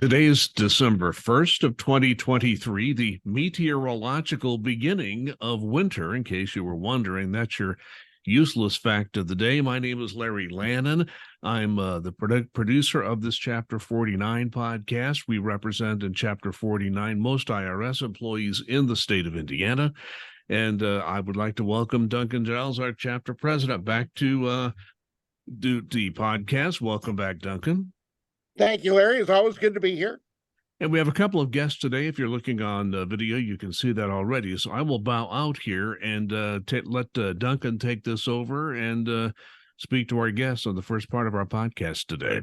Today is December 1st of 2023, the meteorological beginning of winter. In case you were wondering, that's your useless fact of the day. My name is Larry Lannon. I'm the producer of this Chapter 49 podcast. We represent in Chapter 49 most IRS employees in the state of Indiana. And I would like to welcome Duncan Giles, our chapter president, back to do the podcast. Welcome back, Duncan. Thank you, Larry. It's always good to be here. And we have a couple of guests today. If you're looking on video, you can see that already. So I will bow out here and let Duncan take this over and speak to our guests on the first part of our podcast today.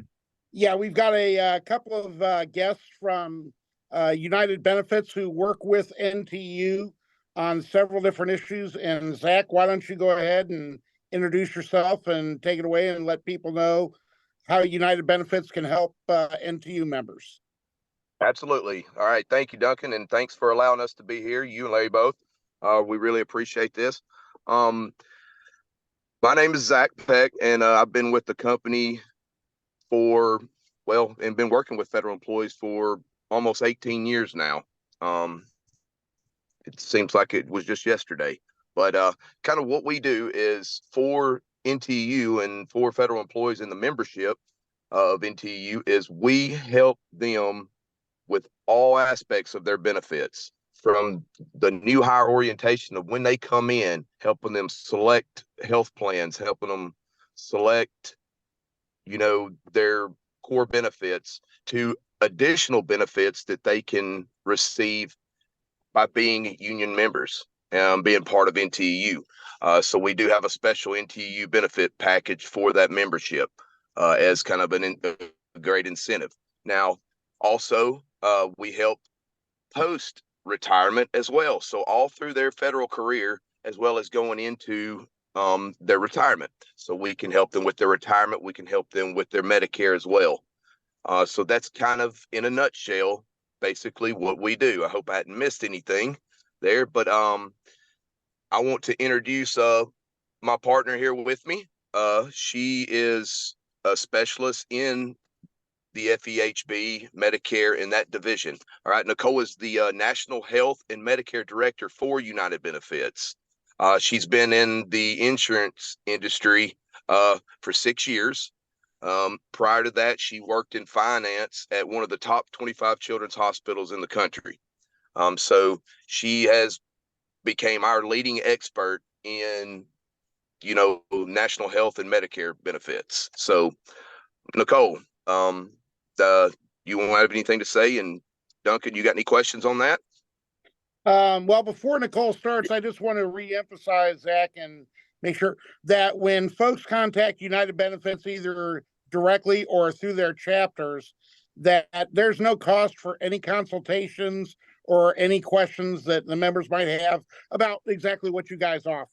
Yeah, we've got a couple of guests from United Benefits who work with NTEU on several different issues. And Zach, why don't you go ahead and introduce yourself and take it away and let people know how United Benefits can help NTEU members. Absolutely. All right. Thank you, Duncan. And thanks for allowing us to be here. You and Larry both. We really appreciate this. My name is Zach Peck, and I've been with the company and been working with federal employees for almost 18 years now. It seems like it was just yesterday, but kind of what we do is for NTEU and for federal employees in the membership of NTEU is we help them with all aspects of their benefits, from the new hire orientation of when they come in, helping them select health plans, helping them select, their core benefits, to additional benefits that they can receive by being union members and being part of NTEU. So we do have a special NTEU benefit package for that membership as kind of a great incentive. Now, also, we help post-retirement as well. So all through their federal career, as well as going into their retirement. So we can help them with their retirement. We can help them with their Medicare as well. So that's kind of, in a nutshell, basically what we do. I hope I hadn't missed anything there, but I want to introduce my partner here with me. She is a specialist in the FEHB, Medicare, in that division. All right, Nicole is the National Health and Medicare Director for United Benefits. She's been in the insurance industry for 6 years. Prior to that, she worked in finance at one of the top 25 children's hospitals in the country. So she has became our leading expert in, national health and Medicare benefits. So, Nicole, you won't have anything to say? And Duncan, you got any questions on that? Well, before Nicole starts, I just want to reemphasize, Zach, and make sure that when folks contact United Benefits, either directly or through their chapters, that there's no cost for any consultations or any questions that the members might have about exactly what you guys offer.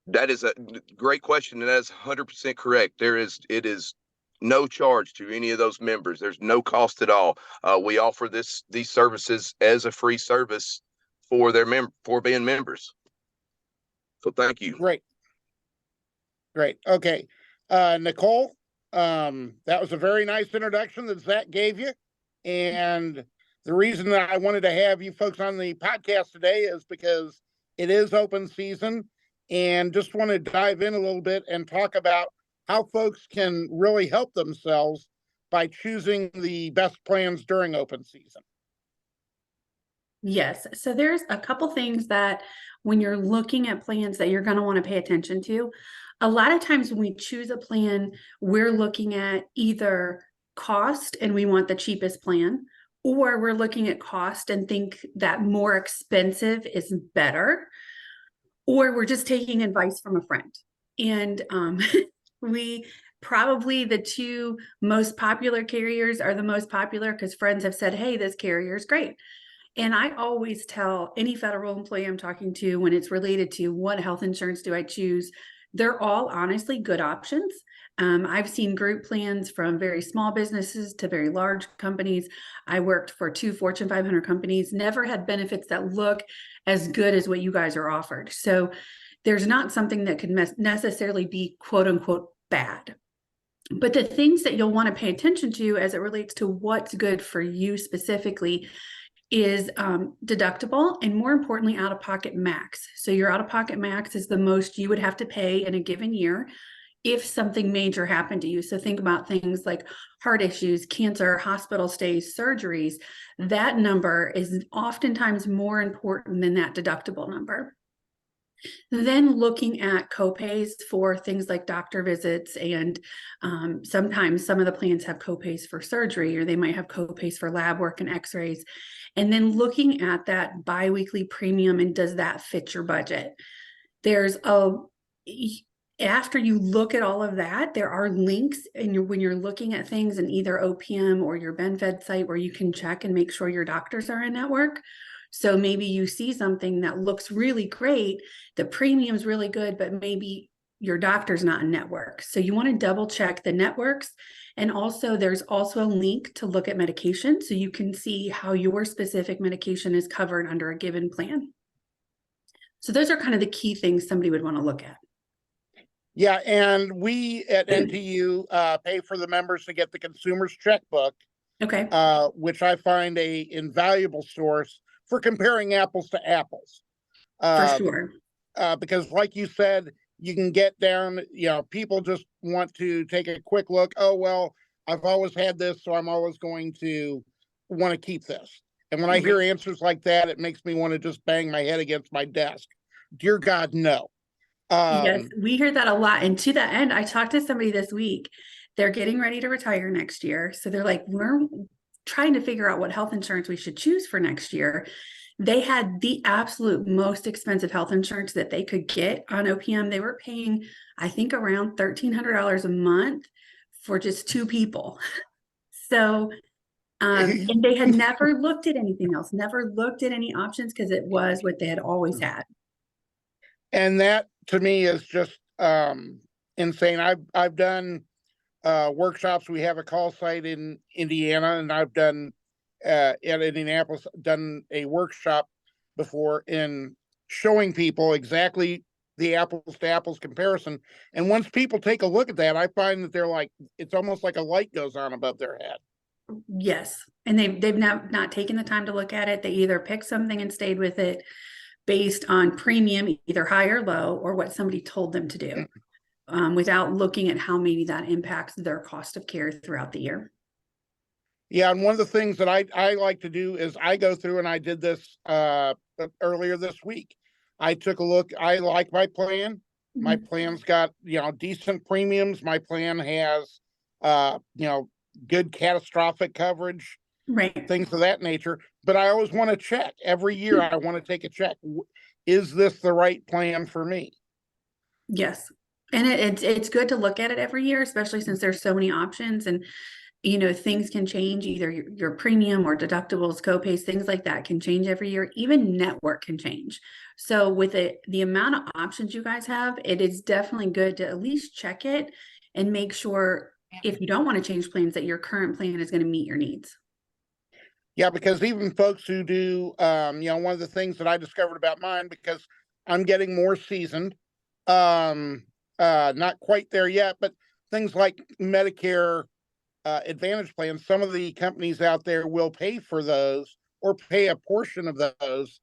That is a great question, and that's 100% correct. It is no charge to any of those members. There's no cost at all. We offer these services as a free service for for being members. So thank you. Great. Okay. Nicole, that was a very nice introduction that Zach gave you. And the reason that I wanted to have you folks on the podcast today is because it is open season, and just want to dive in a little bit and talk about how folks can really help themselves by choosing the best plans during open season. Yes. So there's a couple things that when you're looking at plans that you're going to want to pay attention to. A lot of times when we choose a plan, we're looking at either cost and we want the cheapest plan, or we're looking at cost and think that more expensive is better, or we're just taking advice from a friend. And we probably, the two most popular carriers are the most popular because friends have said, hey, this carrier is great. And I always tell any federal employee I'm talking to, when it's related to what health insurance do I choose, they're all honestly good options. I've seen group plans from very small businesses to very large companies. I worked for 2 Fortune 500 companies, never had benefits that look as good as what you guys are offered. So there's not something that could necessarily be quote unquote bad. But the things that you'll want to pay attention to as it relates to what's good for you specifically is deductible, and more importantly, out-of-pocket max. So your out-of-pocket max is the most you would have to pay in a given year if something major happened to you. So think about things like heart issues, cancer, hospital stays, surgeries. That number is oftentimes more important than that deductible number. Then looking at copays for things like doctor visits, and sometimes some of the plans have copays for surgery, or they might have copays for lab work and x-rays. And then looking at that biweekly premium, and does that fit your budget? After you look at all of that, there are links when you're looking at things in either OPM or your BenFed site where you can check and make sure your doctors are in network. So maybe you see something that looks really great, the premium's really good, but maybe your doctor's not in network. So you want to double check the networks. And also there's also a link to look at medication, so you can see how your specific medication is covered under a given plan. So those are kind of the key things somebody would want to look at. Yeah, and we at NTEU pay for the members to get the consumer's checkbook, Okay. which I find a invaluable source for comparing apples to apples. For sure. Because like you said, you can get down, people just want to take a quick look. Oh, well, I've always had this, so I'm always going to want to keep this. And when I hear answers like that, it makes me want to just bang my head against my desk. Dear God, no. Yes, we hear that a lot. And to that end, I talked to somebody this week. They're getting ready to retire next year. So they're like, we're trying to figure out what health insurance we should choose for next year. They had the absolute most expensive health insurance that they could get on OPM. They were paying, I think, around $1,300 a month for just 2 people. So, and they had never looked at anything else, never looked at any options, because it was what they had always had. And that to me is just insane. I've done workshops. We have a call site in Indiana, and I've done at Indianapolis, done a workshop before in showing people exactly the apples to apples comparison. And once people take a look at that, I find that they're like, it's almost like a light goes on above their head. Yes. And they've not taken the time to look at it. They either picked something and stayed with it based on premium, either high or low, or what somebody told them to do, without looking at how maybe that impacts their cost of care throughout the year. Yeah, and one of the things that I like to do is I go through, and I did this earlier this week. I took a look. I like my plan. Mm-hmm. My plan's got, decent premiums. My plan has, good catastrophic coverage, right? Things of that nature. But I always want to check every year. I want to take a check. Is this the right plan for me? Yes. And it's good to look at it every year, especially since there's so many options, and things can change, either your premium or deductibles, copays, things like that can change every year. Even network can change. So with the amount of options you guys have, it is definitely good to at least check it and make sure, if you don't want to change plans, that your current plan is going to meet your needs. Yeah, because even folks who do, one of the things that I discovered about mine, because I'm getting more seasoned, not quite there yet, but things like Medicare Advantage plans, some of the companies out there will pay for those or pay a portion of those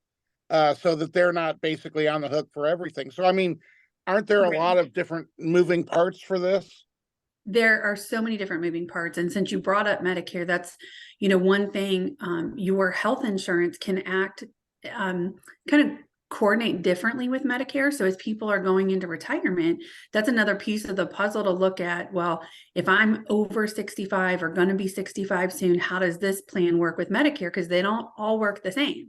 so that they're not basically on the hook for everything. So, I mean, aren't there a lot of different moving parts for this? There are so many different moving parts. And since you brought up Medicare, that's, one thing, your health insurance can act, kind of coordinate differently with Medicare. So as people are going into retirement, that's another piece of the puzzle to look at. Well, if I'm over 65 or going to be 65 soon, how does this plan work with Medicare? Because they don't all work the same.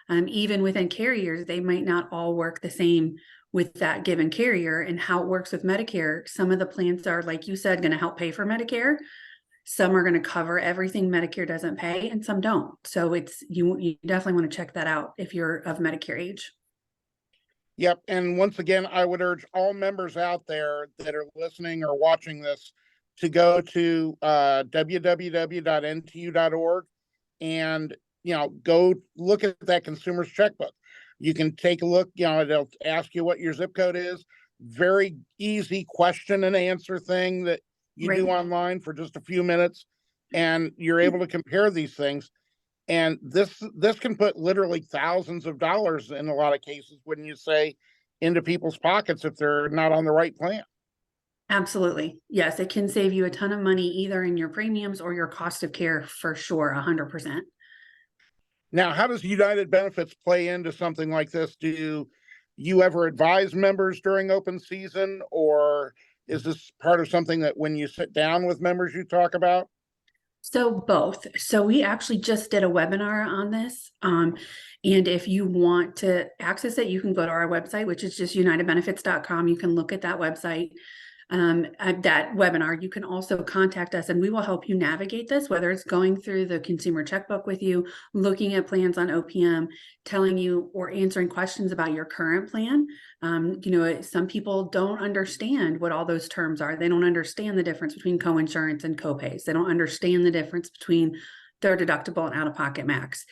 Even within carriers, they might not all work the same with that given carrier. And how it works with Medicare, some of the plans are, like you said, going to help pay for Medicare. Some are going to cover everything Medicare doesn't pay, and some don't. So you definitely want to check that out if you're of Medicare age. Yep. And once again, I would urge all members out there that are listening or watching this to go to www.ntu.org and, go look at that consumer's checkbook. You can take a look, it'll ask you what your zip code is. Very easy question and answer thing that, you do online for just a few minutes, and you're able to compare these things. And this can put literally thousands of dollars in a lot of cases, wouldn't you say, into people's pockets if they're not on the right plan. Absolutely. Yes, it can save you a ton of money either in your premiums or your cost of care for sure, 100%. Now, how does United Benefits play into something like this? Do you ever advise members during open season, or is this part of something that when you sit down with members, you talk about? So both. So we actually just did a webinar on this. And if you want to access it, you can go to our website, which is just unitedbenefits.com. You can look at that website, at that webinar. You can also contact us and we will help you navigate this, whether it's going through the consumer checkbook with you, looking at plans on OPM, telling you or answering questions about your current plan. Some people don't understand what all those terms are. They don't understand the difference between coinsurance and copays. They don't understand the difference between their deductible and out-of-pocket max.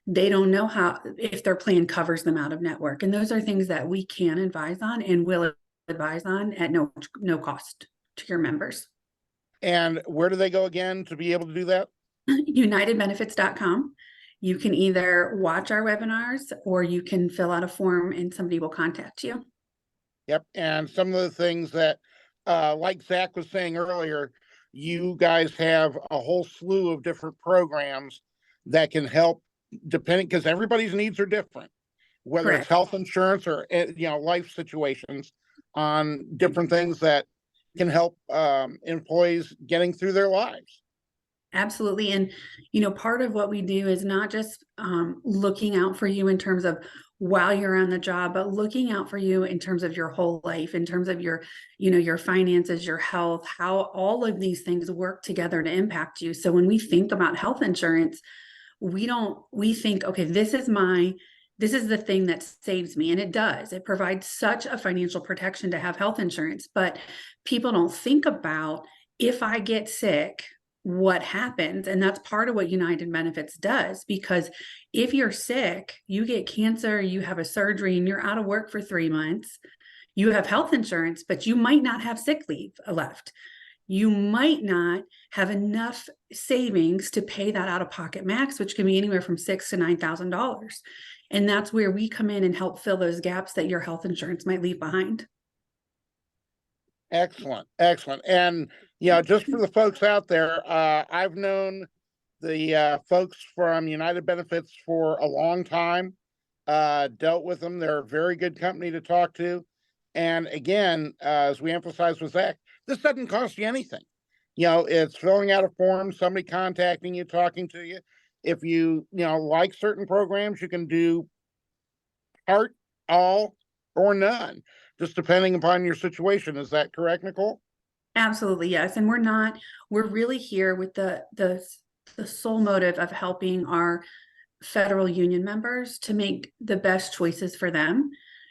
They don't know if their plan covers them out of network. And those are things that we can advise on and will advise on at no cost to your members. And where do they go again to be able to do that? unitedbenefits.com. You can either watch our webinars or you can fill out a form and somebody will contact you. Yep. And some of the things that, like Zach was saying earlier, you guys have a whole slew of different programs that can help, depending, because everybody's needs are different, whether Correct. it's health insurance or, life situations, on different things that can help employees getting through their lives. Absolutely. And, part of what we do is not just looking out for you in terms of while you're on the job, but looking out for you in terms of your whole life, in terms of your, your finances, your health, how all of these things work together to impact you. So when we think about health insurance, we think, okay, this is the thing that saves me. And it does. It provides such a financial protection to have health insurance, but people don't think about, if I get sick, what happens? And that's part of what United Benefits does, because if you're sick, you get cancer, you have a surgery and you're out of work for 3 months, you have health insurance, but you might not have sick leave left. You might not have enough savings to pay that out-of-pocket max, which can be anywhere from $6,000 to $9,000. And that's where we come in and help fill those gaps that your health insurance might leave behind. Excellent. Excellent. And, just for the folks out there, I've known the folks from United Benefits for a long time, dealt with them. They're a very good company to talk to. And again, as we emphasized with Zach, this doesn't cost you anything. It's filling out a form, somebody contacting you, talking to you. If you, like certain programs, you can do part, all, or none, just depending upon your situation. Is that correct, Nicole? Absolutely, yes. And we're really here with the sole motive of helping our federal union members to make the best choices for them.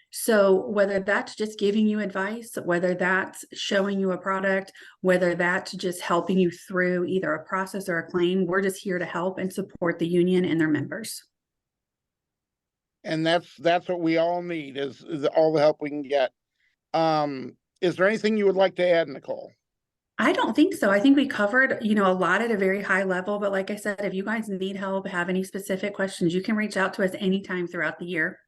So whether that's just giving you advice, whether that's showing you a product, whether that's just helping you through either a process or a claim, we're just here to help and support the union and their members. And that's what we all need, is all the help we can get. Is there anything you would like to add, Nicole? I don't think so. I think we covered, a lot at a very high level, but like I said, if you guys need help, have any specific questions, you can reach out to us anytime throughout the year.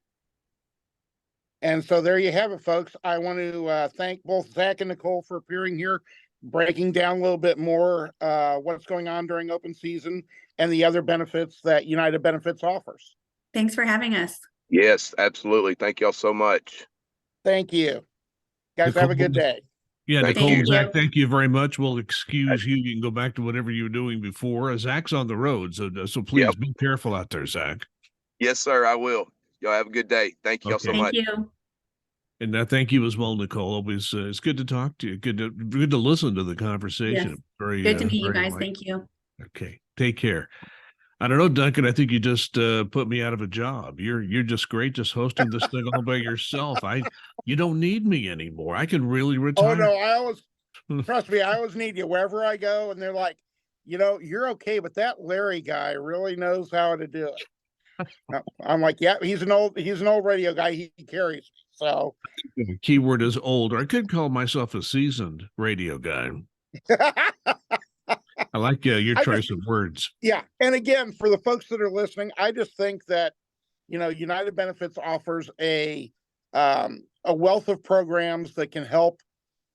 And so there you have it, folks. I want to thank both Zach and Nicole for appearing here, breaking down a little bit more what's going on during open season and the other benefits that United Benefits offers. Thanks for having us. Yes, absolutely. Thank y'all so much. Thank you. Guys, Nicole, have a good day. Yeah, Thank Nicole, you. Zach, thank you very much. We'll excuse you. You can go back to whatever you were doing before. Zach's on the road, so please Yep. be careful out there, Zach. Yes, sir. I will. Y'all have a good day. Thank y'all so Okay. much. Thank you. And thank you as well, Nicole. Always, it's good to talk to you. Good to listen to the conversation. Yes. Very Good to meet you very guys. Thank you. Okay, take care. I don't know, Duncan. I think you just put me out of a job. You're just great, just hosting this thing all by yourself. You don't need me anymore. I can really retire. Oh no, trust me, I always need you wherever I go. And they're like, you're okay, but that Larry guy really knows how to do it. I'm like, yeah, he's an old radio guy. He carries me. So The keyword is old. Or I could call myself a seasoned radio guy. I like your I choice just, of words. yeah. And again, for the folks that are listening, I just think that, United Benefits offers a wealth of programs that can help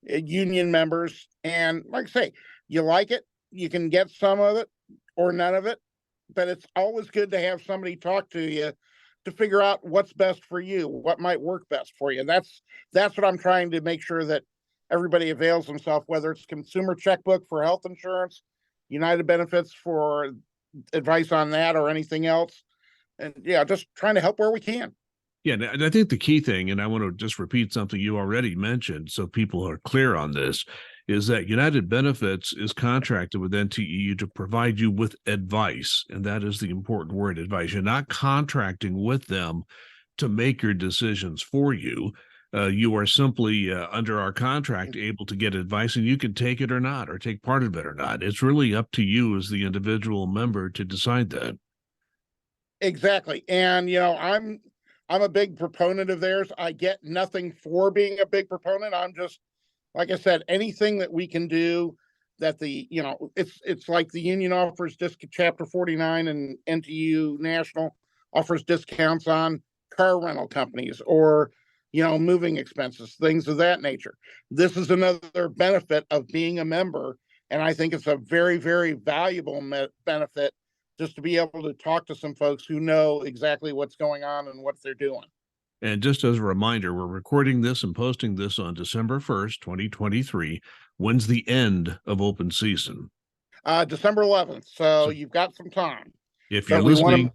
union members. And like I say, you like it, you can get some of it or none of it, but it's always good to have somebody talk to you to figure out what's best for you, what might work best for you. And that's what I'm trying to make sure that everybody avails themselves, whether it's consumer checkbook for health insurance, United Benefits for advice on that, or anything else. And yeah, just trying to help where we can. Yeah, and I think the key thing, and I want to just repeat something you already mentioned so people are clear on this, is that United Benefits is contracted with NTEU to provide you with advice. And that is the important word, advice. You're not contracting with them to make your decisions for you. You are simply under our contract able to get advice, and you can take it or not, or take part of it or not. It's really up to you as the individual member to decide that. Exactly. And I'm a big proponent of theirs. I get nothing for being a big proponent. I'm just, like I said, anything that we can do that it's like the union offers chapter 49, and NTU National offers discounts on car rental companies, or moving expenses, things of that nature. This is another benefit of being a member, and I think it's a very, very valuable benefit, just to be able to talk to some folks who know exactly what's going on and what they're doing. And just as a reminder, we're recording this and posting this on December 1st, 2023. When's the end of open season? December 11th. So So you've got some time. if But you're we want listening, to,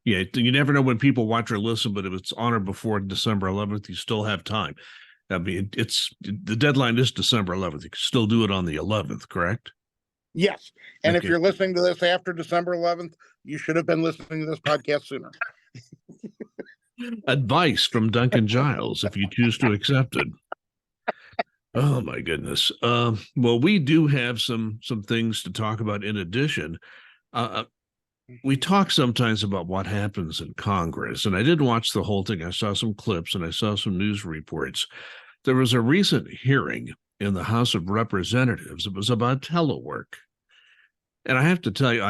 yeah, you never know when people watch or listen, but if it's on or before December 11th, you still have time. I mean, it's the deadline is December 11th. You can still do it on the 11th, correct? yes. And if Okay. you're listening to this after December 11th, you should have been listening to this podcast sooner. Advice from Duncan Giles, if you choose to accept it. Oh my goodness. Well, we do have some things to talk about in addition. We talk sometimes about what happens in Congress, and I did watch the whole thing. I saw some clips and I saw some news reports. There was a recent hearing in the House of Representatives. It was about telework. And I have to tell you,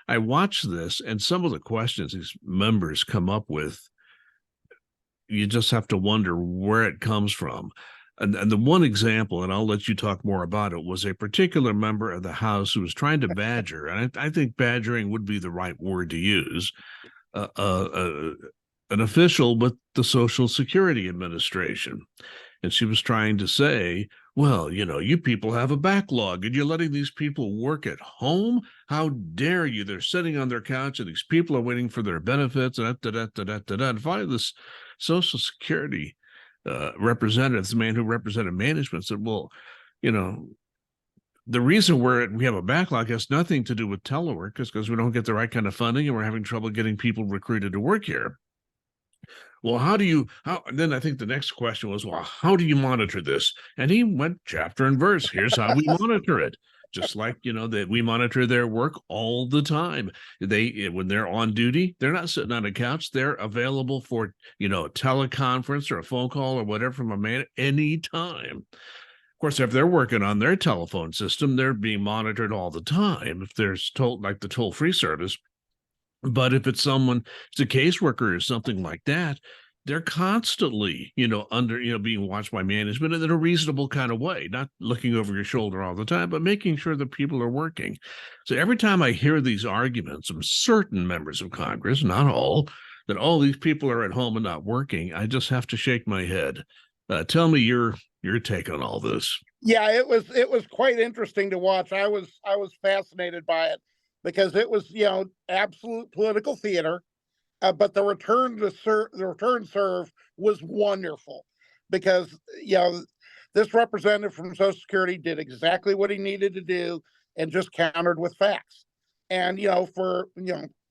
I watched this, and some of the questions these members come up with, you just have to wonder where it comes from. And the one example, and I'll let you talk more about it, was a particular member of the House who was trying to badger, and I think badgering would be the right word to use, an official with the Social Security Administration. And she was trying to say, well, you people have a backlog and you're letting these people work at home. How dare you? They're sitting on their couch and these people are waiting for their benefits. And finally, this Social Security representative, the man who represented management, said, well, the reason we have a backlog has nothing to do with telework, because we don't get the right kind of funding and we're having trouble getting people recruited to work here. Well, then I think the next question was, well, how do you monitor this? And he went chapter and verse. Here's how we monitor it. Just like, that we monitor their work all the time. When they're on duty, they're not sitting on a couch. They're available for, a teleconference or a phone call or whatever from a man anytime. Of course, if they're working on their telephone system, they're being monitored all the time. If there's like the toll-free service. But if it's a caseworker or something like that, they're constantly, being watched by management in a reasonable kind of way, not looking over your shoulder all the time, but making sure that people are working. So every time I hear these arguments from certain members of Congress, not all, that all these people are at home and not working, I just have to shake my head. Tell me your take on all this. Yeah, it was quite interesting to watch. I was fascinated by it, because it was, absolute political theater. But the return serve was wonderful, because, this representative from Social Security did exactly what he needed to do and just countered with facts. And,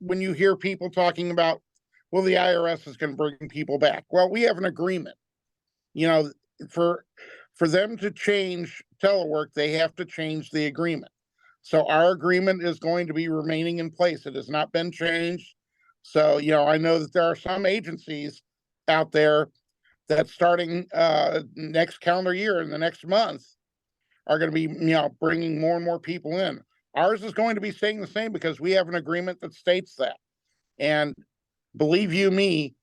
when you hear people talking about, well, the IRS is going to bring people back. Well, we have an agreement, for them to change telework, they have to change the agreement. So our agreement is going to be remaining in place. It has not been changed. So, I know that there are some agencies out there that starting next calendar year, in the next month, are going to be, bringing more and more people in. Ours is going to be staying the same because we have an agreement that states that. And believe you me,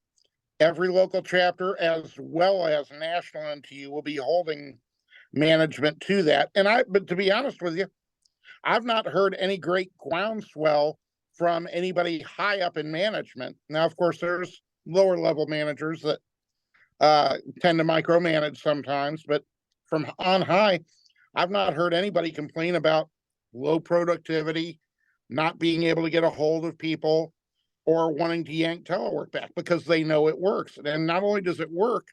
every local chapter as well as national NTEU will be holding management to that. But to be honest with you, I've not heard any great groundswell from anybody high up in management. Now, of course, there's lower level managers that tend to micromanage sometimes, but from on high, I've not heard anybody complain about low productivity, not being able to get a hold of people, or wanting to yank telework back because they know it works. And not only does it work,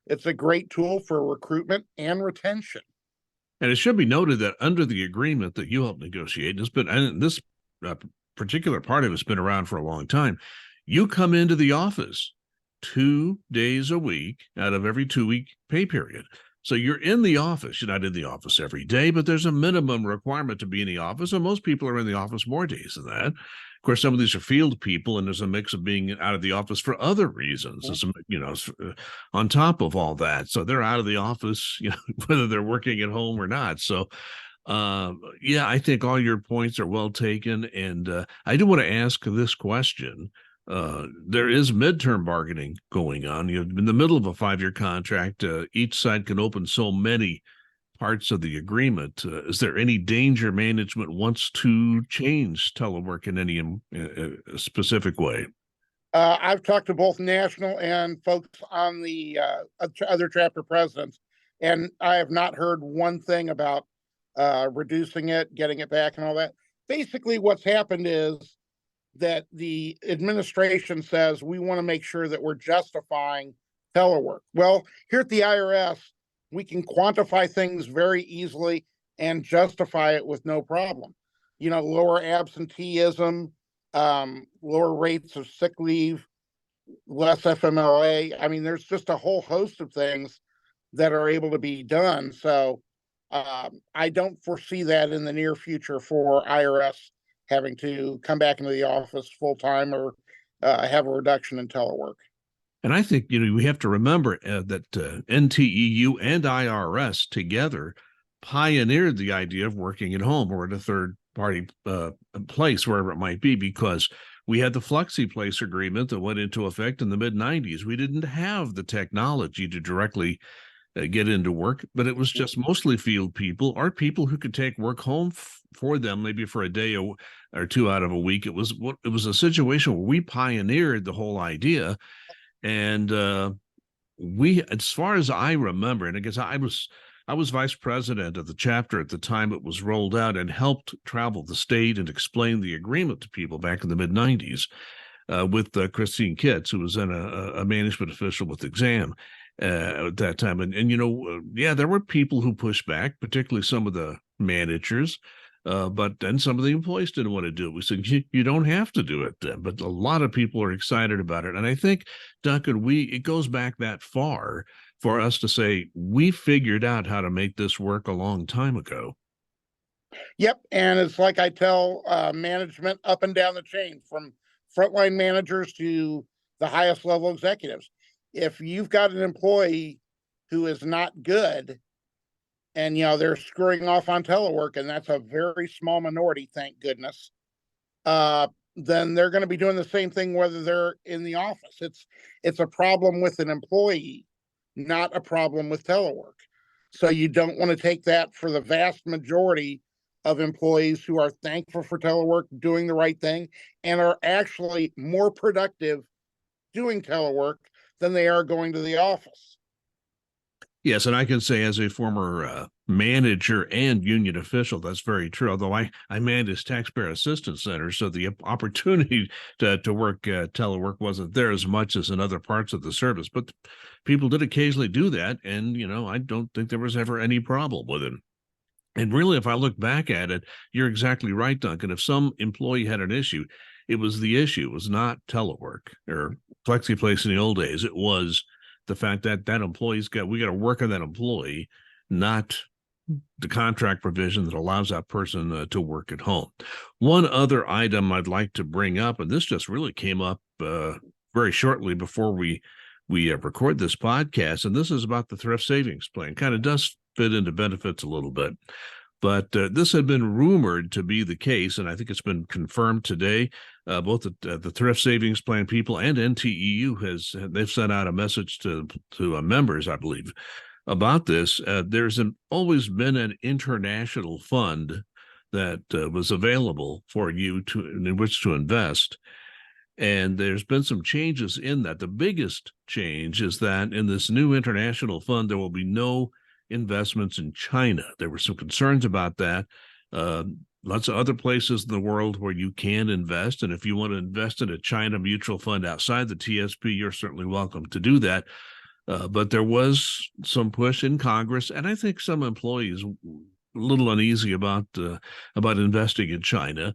it's a great tool for recruitment and retention. And it should be noted that under the agreement that you helped negotiate, and this particular part of it's been around for a long time, you come into the office 2 days a week out of every 2-week pay period. So you're in the office. You're not in the office every day, but there's a minimum requirement to be in the office. And most people are in the office more days than that. Of course, some of these are field people, and there's a mix of being out of the office for other reasons, on top of all that. So they're out of the office, whether they're working at home or not. So, I think all your points are well taken. And I do want to ask this question. There is midterm bargaining going on. In the middle of a 5-year contract, each side can open so many parts of the agreement. Is there any danger management wants to change telework in any specific way? I've talked to both national and folks on the other chapter presidents, and I have not heard one thing about reducing it, getting it back, and all that. Basically, what's happened is that the administration says we want to make sure that we're justifying telework. Well, here at the IRS, we can quantify things very easily and justify it with no problem. Lower absenteeism, lower rates of sick leave, less FMLA. I mean, there's just a whole host of things that are able to be done. So I don't foresee that in the near future for IRS having to come back into the office full time or have a reduction in telework. And I think, we have to remember that NTEU and IRS together pioneered the idea of working at home or at a third party place, wherever it might be, because we had the Flexi Place agreement that went into effect in the mid-90s. We didn't have the technology to directly get into work, but it was just mostly field people or people who could take work home for them, maybe for a day or two out of a week. It was a situation where we pioneered the whole idea. And as far as I remember, and I guess I was vice president of the chapter at the time it was rolled out and helped travel the state and explain the agreement to people back in the mid-90s with Christine Kitts, who was then a management official with Exam at that time. And there were people who pushed back, particularly some of the managers. But then some of the employees didn't want to do it. We said, you don't have to do it then. But a lot of people are excited about it. And I think, Duncan, it goes back that far for us to say, we figured out how to make this work a long time ago. Yep. And it's like I tell management up and down the chain, from frontline managers to the highest level executives. If you've got an employee who is not good, and they're screwing off on telework, and that's a very small minority, thank goodness, then they're going to be doing the same thing whether they're in the office. It's a problem with an employee, not a problem with telework. So you don't want to take that for the vast majority of employees who are thankful for telework, doing the right thing, and are actually more productive doing telework than they are going to the office. Yes, and I can say as a former manager and union official, that's very true. Although I managed taxpayer assistance centers, so the opportunity to work telework wasn't there as much as in other parts of the service. But people did occasionally do that, and I don't think there was ever any problem with it. And really, if I look back at it, you're exactly right, Duncan. If some employee had an issue, it was the issue. It was not telework or Flexi Place in the old days. It was the fact that employee's we got to work on that employee, not the contract provision that allows that person to work at home. One other item I'd like to bring up, and this just really came up very shortly before we record this podcast, and this is about the thrift savings plan. Kind of does fit into benefits a little bit. But this had been rumored to be the case, and I think it's been confirmed today. Both the Thrift Savings Plan people and NTEU they've sent out a message to members, I believe, about this. There's always been an international fund that was available for you in which to invest. And there's been some changes in that. The biggest change is that in this new international fund, there will be no investments in China. There were some concerns about that. Lots of other places in the world where you can invest. And if you want to invest in a China mutual fund outside the TSP, you're certainly welcome to do that. But there was some push in Congress, and I think some employees a little uneasy about investing in China.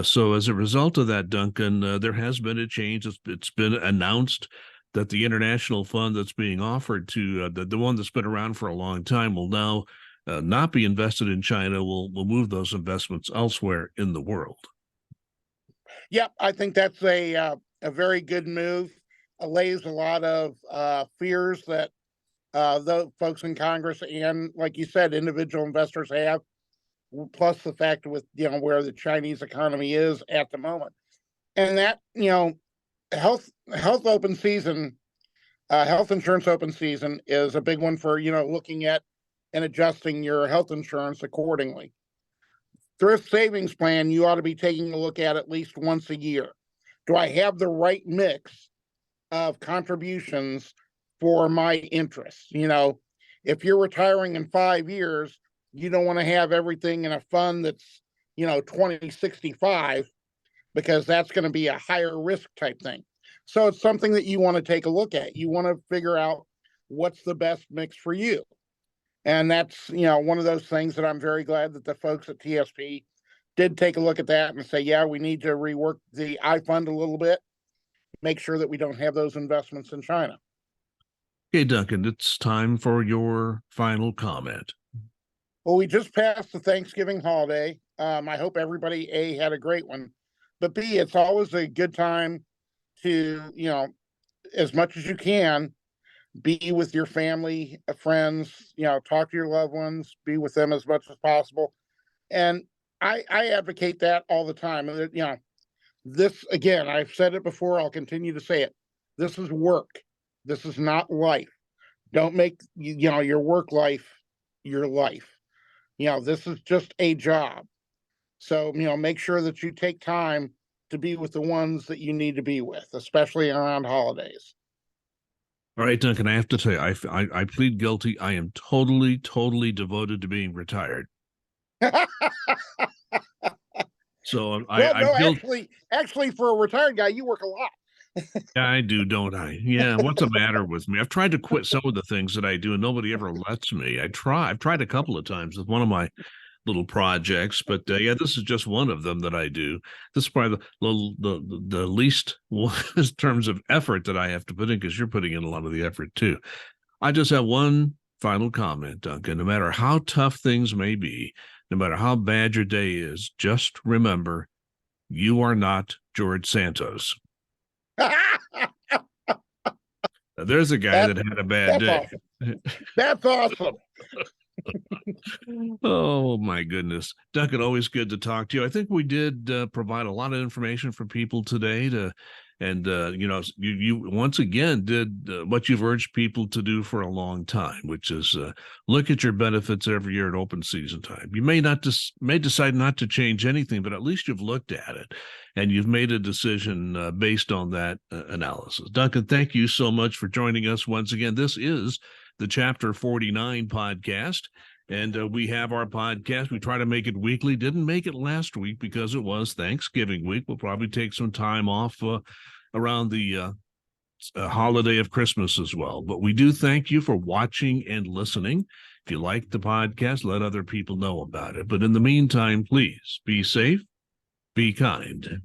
So as a result of that, Duncan, there has been a change. It's been announced that the international fund that's being offered to the one that's been around for a long time will now not be invested in China. Will move those investments elsewhere in the world. Yep, I think that's a very good move. Allays a lot of fears that the folks in Congress and, like you said, individual investors have, plus the fact with where the Chinese economy is at the moment, and that health open season, health insurance open season is a big one for looking at and adjusting your health insurance accordingly. Thrift savings plan, you ought to be taking a look at least once a year. Do I have the right mix of contributions for my interests? If you're retiring in 5 years, you don't want to have everything in a fund that's 2065, because that's going to be a higher risk type thing. So it's something that you want to take a look at. You want to figure out what's the best mix for you. And that's, one of those things that I'm very glad that the folks at TSP did take a look at that and say, yeah, we need to rework the iFund a little bit, make sure that we don't have those investments in China. Okay, Duncan, it's time for your final comment. Well, we just passed the Thanksgiving holiday. I hope everybody, A, had a great one, but B, it's always a good time to, as much as you can, be with your family, friends, talk to your loved ones, be with them as much as possible. And I advocate that all the time. This, again, I've said it before, I'll continue to say it. This is work. This is not life. Don't make, your work life your life. This is just a job. So, make sure that you take time to be with the ones that you need to be with, especially around holidays. All right, Duncan, I have to say, I plead guilty. I am totally devoted to being retired. So actually, for a retired guy, you work a lot. I do, don't I? Yeah. What's the matter with me? I've tried to quit some of the things that I do, and nobody ever lets me. I've tried a couple of times with one of my little projects, but yeah, this is just one of them that I do. This is probably the least in terms of effort that I have to put in, because you're putting in a lot of the effort too. I just have one final comment, Duncan. No matter how tough things may be, no matter how bad your day is, just remember, you are not George Santos. There's a guy that had a bad day. Awesome. That's awesome. Oh my goodness, Duncan, always good to talk to you. I think we did provide a lot of information for people today you once again did what you've urged people to do for a long time, which is look at your benefits every year at open season time. You may decide not to change anything, but at least you've looked at it and you've made a decision based on that analysis. Duncan, thank you so much for joining us once again. This is the Chapter 49 podcast. And we have our podcast. We try to make it weekly. Didn't make it last week because it was Thanksgiving week. We'll probably take some time off around the holiday of Christmas as well. But we do thank you for watching and listening. If you like the podcast, let other people know about it. But in the meantime, please be safe, be kind.